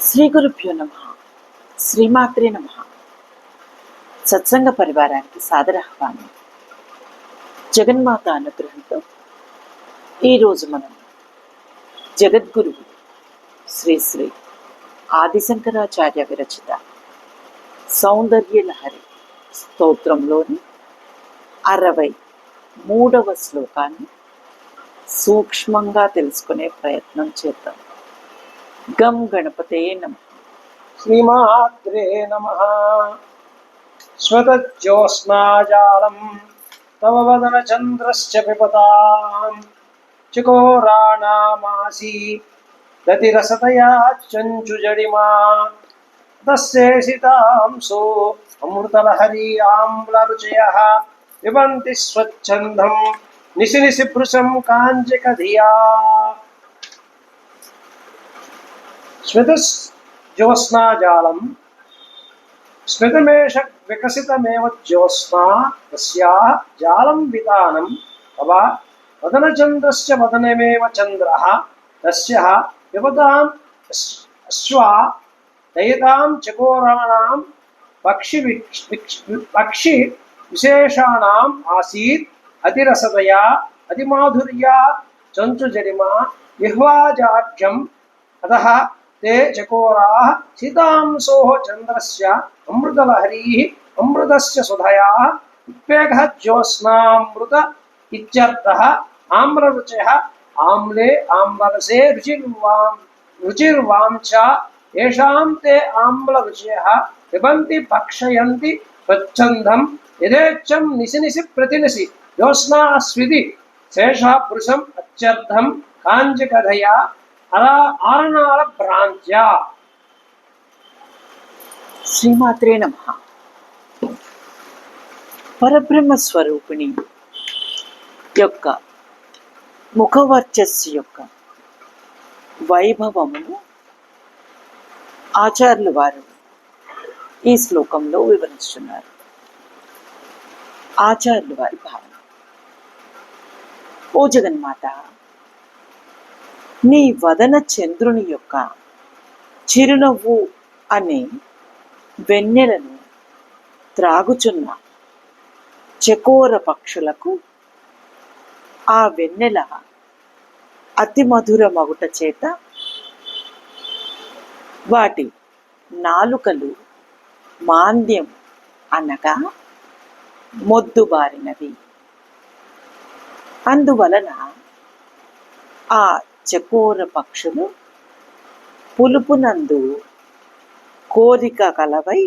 శ్రీ గురుభ్యో నమ. శ్రీమాత్రే నమ. సత్సంగ పరివారానికి సాదర ఆహ్వానం. జగన్మాత అనుగ్రహంతో ఈరోజు మనం జగద్గురువు శ్రీ శ్రీ ఆదిశంకరాచార్య విరచిత సౌందర్యలహరి స్తోత్రంలోని 63వ శ్లోకాన్ని సూక్ష్మంగా తెలుసుకునే ప్రయత్నం చేద్దాం. గం గణపతే నమః. శ్రీమాత్రే నమః. స్వతజ్యోత్స్నాజాలం తవ వదన చంద్రస్య పిబతాం చకోరాణామాసీ దతిరసతయా చంచుజడిమా తస్యేషితాంసో అమృతలహరీ ఆమ్లరుచయః పిబంతి స్వచ్ఛందం నిశి నిశి భృశం కాంచకధియా. జ్యోత్స్నాజాలం స్మితమేష వికసితమేవ జ్యోత్స్నా తస్యాః జాలం వితానం తవ వదనచంద్రస్య వదనమేవ చంద్రః తస్యః పిబతాం అశ్వా దయతాం చకోరాణాం పక్షి విశేషాణాం ఆసీత్ అతిరసతయా అతిమాధుర్యా చంచుజడిమా జిహ్వాజాఢ్యం అతః ते चकोराः सीतांसोः चन्द्रस्य अमृतलहरीः अमृतस्य सुधयाः उत्पेगः ज्योत्स्नामृत इत्यर्थः. आम्ररुचयः आम्ले आम्ररसे रुचिर्वां च येषां ते आम्लरुचयः पिबन्ति भक्षयन्ति स्वच्छन्दं यथेच्छं निशि निशि प्रतिनिशि ज्योत्स्नास्विति शेषः पुरुषम् अत्यर्थं काञ्चकधया ఆరణాల భ్రాంత్య. శ్రీమాత్రే నమః. పరబ్రహ్మ స్వరూపిణి యొక్క ముఖవర్చస్సు యొక్క వైభవమును ఆచార్యుల వారు ఈ శ్లోకంలో వివరిస్తున్నారు. ఆచార్యుల వారి భావన: ఓ జగన్మాత, నీ వదన చంద్రుని యొక్క చిరునవ్వు అనే వెన్నెలను త్రాగుచున్న చకోర పక్షులకు ఆ వెన్నెల అతి మధుర మగుట చేత వాటి నాలుకలు మాంద్యం అనగా మొద్దుబారినవి. అందువలన ఆ చకోర పక్షులు పులుపునందు కోరిక కలవై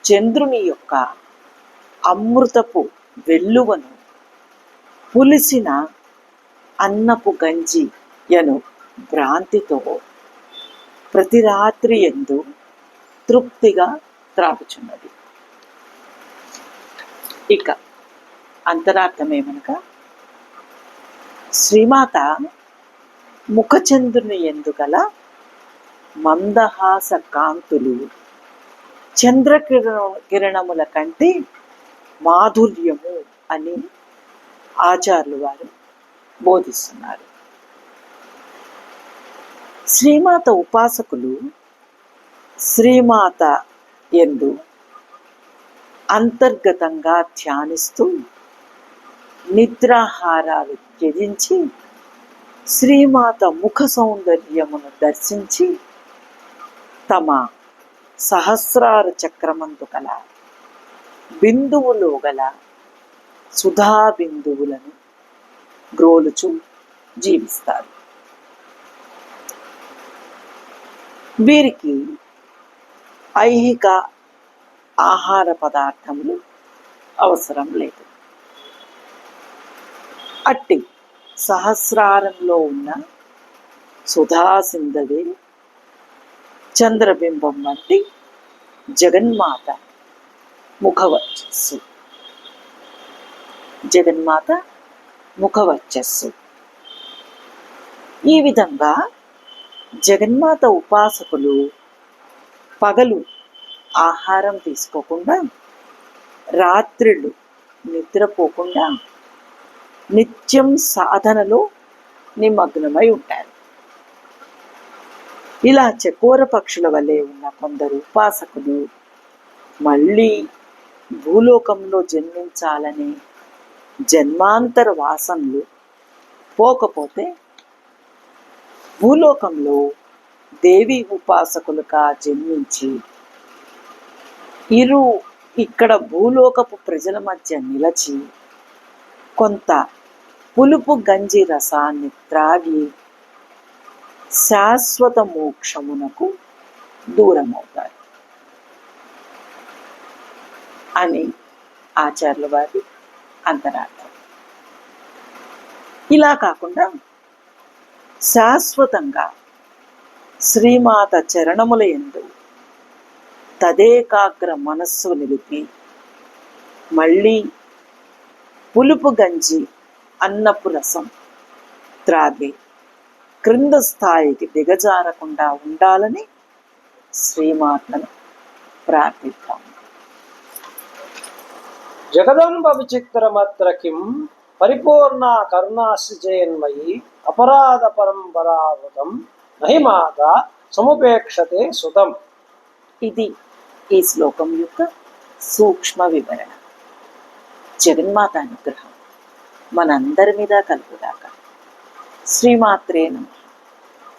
చంద్రుని యొక్క అమృతపు వెల్లువను పులిసిన అన్నపు గంజి యను భ్రాంతితో ప్రతి రాత్రి యందు తృప్తిగా త్రాగుచున్నది. ఇక అంతరార్థమేమనగా, శ్రీమాత ముఖచంద్రుని ఎందుగల మందహాస కాంతులు చంద్రకిరణముల కంటే మాధుర్యము అని ఆచార్యులు వారు బోధిస్తున్నారు. శ్రీమాత ఉపాసకులు శ్రీమాత యందు అంతర్గతంగా ధ్యానిస్తూ నిద్రాహారాలు త్యజించి శ్రీమాత ముఖ సౌందర్యమును దర్శించి తమ సహస్రార చక్రమందు గల బిందువులో గల సుధా బిందువులను గ్రోలుచు జీవిస్తారు. వీరికి ఐహిక ఆహార పదార్థములు అవసరం లేదు. అట్టి సహస్రారంలో ఉన్న సుధాసింధవే చంద్రబింబం వంటి జగన్మాత ముఖవర్చస్సు. జగన్మాత ముఖవర్చస్సు. ఈ విధంగా జగన్మాత ఉపాసకులు పగలు ఆహారం తీసుకోకుండా, రాత్రిళ్ళు నిద్రపోకుండా నిత్యం సాధనలో నిమగ్నమై ఉంటారు. ఇలా చకోర పక్షుల వలె ఉన్న కొందరు ఉపాసకులు మళ్ళీ భూలోకంలో జన్మించాలనే జన్మాంతర వాసనలు పోకపోతే భూలోకంలో దేవి ఉపాసకులుగా జన్మించి ఇక్కడ భూలోకపు ప్రజల మధ్య నిలచి కొంత పులుపు గంజి రసాన్ని త్రాగి శాశ్వత మోక్షమునకు దూరమవుతారు అని ఆచార్యుల వారి అంతరార్థం. ఇలా కాకుండా శాశ్వతంగా శ్రీమాత చరణముల యందు తదేకాగ్ర మనస్సు నిలిపి మళ్ళీ పులుపు గంజి అన్నపు రసం త్రాగి క్రింద స్థాయికి దిగజారకుండా ఉండాలని శ్రీమాతను ప్రార్థిద్దాం. జగదంబ విచిత్రమత్ర కిం పరిపూర్ణ కరుణాశ్చయన్మయి అపరాధ పరంపరావృతం నహిమాత సముపేక్షతే సుతం. ఇది ఈ శ్లోకం యొక్క సూక్ష్మ వివరణ. జగన్మాత అనుగ్రహం మనందరి మీద కలుగుగాక. శ్రీమాత్రే నమః.